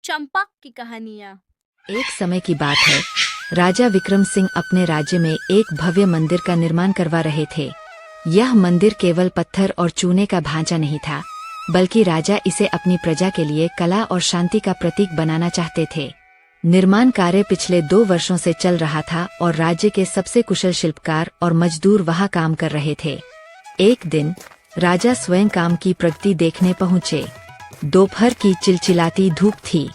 चंपा की कहानियाँ। एक समय की बात है, राजा विक्रम सिंह अपने राज्य में एक भव्य मंदिर का निर्माण करवा रहे थे। यह मंदिर केवल पत्थर और चूने का ढांचा नहीं था, बल्कि राजा इसे अपनी प्रजा के लिए कला और शांति का प्रतीक बनाना चाहते थे। निर्माण कार्य पिछले 2 वर्षों से चल रहा था और राज्य के सबसे कुशल शिल्पकार और मजदूर वहां काम कर रहे थे। एक दिन राजा स्वयं काम की प्रगति देखने पहुंचे। दोपहर की चिलचिलाती धूप थी,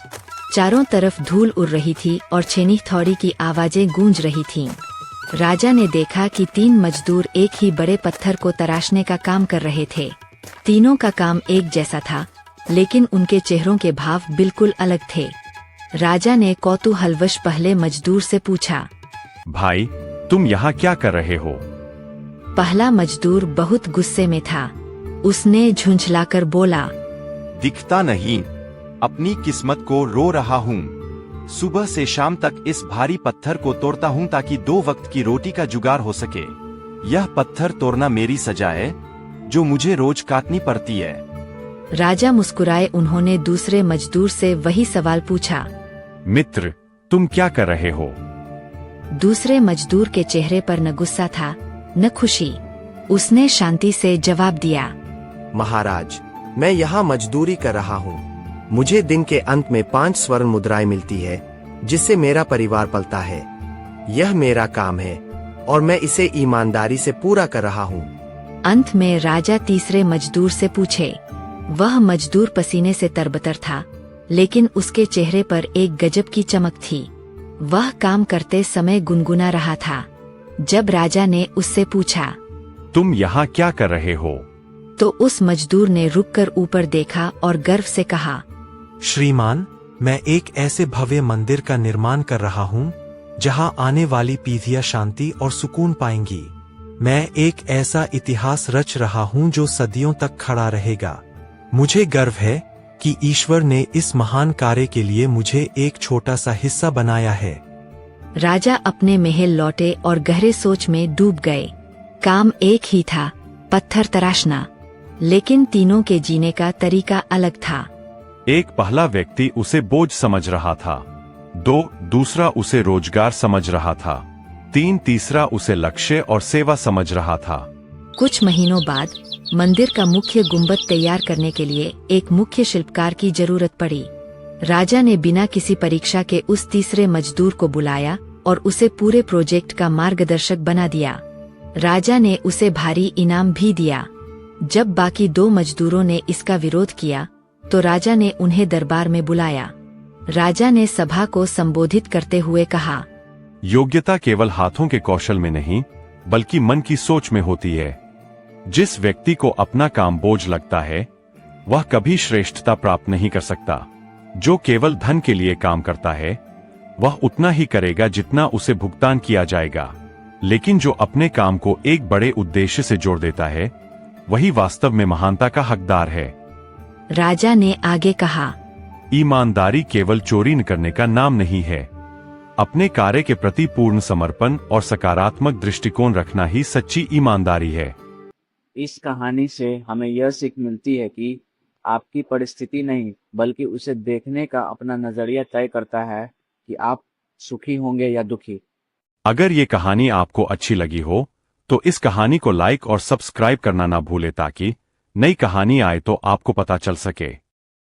चारों तरफ धूल उड़ रही थी और छेनी थौड़ी की आवाजें गूंज रही थीं। राजा ने देखा कि 3 मजदूर एक ही बड़े पत्थर को तराशने का काम कर रहे थे। तीनों का काम एक जैसा था, लेकिन उनके चेहरों के भाव बिल्कुल अलग थे। राजा ने कौतूहलवश पहले मजदूर से पूछा, भाई, तुम यहाँ क्या कर रहे हो? पहला मजदूर बहुत गुस्से में था। उसने झुंझलाकर बोला, दिखता नहीं, अपनी किस्मत को रो रहा हूँ। सुबह से शाम तक इस भारी पत्थर को तोड़ता हूँ ताकि 2 वक्त की रोटी का जुगाड़ हो सके। यह पत्थर तोड़ना मेरी सजा है, जो मुझे रोज काटनी पड़ती है। राजा मुस्कुराए। उन्होंने दूसरे मजदूर से वही सवाल पूछा, मित्र, तुम क्या कर रहे हो? दूसरे मजदूर के चेहरे पर न गुस्सा था न खुशी। उसने शांति से जवाब दिया, महाराज, मैं यहाँ मजदूरी कर रहा हूँ। मुझे दिन के अंत में 5 स्वर्ण मुद्राएं मिलती है, जिससे मेरा परिवार पलता है। यह मेरा काम है और मैं इसे ईमानदारी से पूरा कर रहा हूँ। अंत में राजा तीसरे मजदूर से पूछे। वह मजदूर पसीने से तरबतर था, लेकिन उसके चेहरे पर एक गजब की चमक थी। वह काम करते समय गुनगुना रहा था। जब राजा ने उससे पूछा, तुम यहाँ क्या कर रहे हो? तो उस मजदूर ने रुककर ऊपर देखा और गर्व से कहा, श्रीमान, मैं एक ऐसे भव्य मंदिर का निर्माण कर रहा हूँ, जहाँ आने वाली पीढ़ियाँ शांति और सुकून पाएंगी। मैं एक ऐसा इतिहास रच रहा हूँ जो सदियों तक खड़ा रहेगा। मुझे गर्व है कि ईश्वर ने इस महान कार्य के लिए मुझे एक छोटा सा हिस्सा बनाया है। राजा अपने महल लौटे और गहरे सोच में डूब गए। काम एक ही था, पत्थर तराशना, लेकिन तीनों के जीने का तरीका अलग था। एक पहला व्यक्ति उसे बोझ समझ रहा था, 2 दूसरा उसे रोजगार समझ रहा था, 3 तीसरा उसे लक्ष्य और सेवा समझ रहा था। कुछ महीनों बाद मंदिर का मुख्य गुंबद तैयार करने के लिए एक मुख्य शिल्पकार की जरूरत पड़ी। राजा ने बिना किसी परीक्षा के उस तीसरे मजदूर को बुलाया और उसे पूरे प्रोजेक्ट का मार्गदर्शक बना दिया। राजा ने उसे भारी इनाम भी दिया। जब बाकी 2 मजदूरों ने इसका विरोध किया, तो राजा ने उन्हें दरबार में बुलाया। राजा ने सभा को संबोधित करते हुए कहा, योग्यता केवल हाथों के कौशल में नहीं, बल्कि मन की सोच में होती है। जिस व्यक्ति को अपना काम बोझ लगता है, वह कभी श्रेष्ठता प्राप्त नहीं कर सकता। जो केवल धन के लिए काम करता है, वह उतना ही करेगा जितना उसे भुगतान किया जाएगा। लेकिन जो अपने काम को एक बड़े उद्देश्य से जोड़ देता है, वही वास्तव में महानता का हकदार है। राजा ने आगे कहा, ईमानदारी केवल चोरी न करने का नाम नहीं है। अपने कार्य के प्रति पूर्ण समर्पण और सकारात्मक दृष्टिकोण रखना ही सच्ची ईमानदारी है। इस कहानी से हमें यह सीख मिलती है कि आपकी परिस्थिति नहीं, बल्कि उसे देखने का अपना नजरिया तय करता है कि आप सुखी होंगे या दुखी। अगर ये कहानी आपको अच्छी लगी हो, तो इस कहानी को लाइक और सब्सक्राइब करना ना भूले, ताकि नई कहानी आए तो आपको पता चल सके।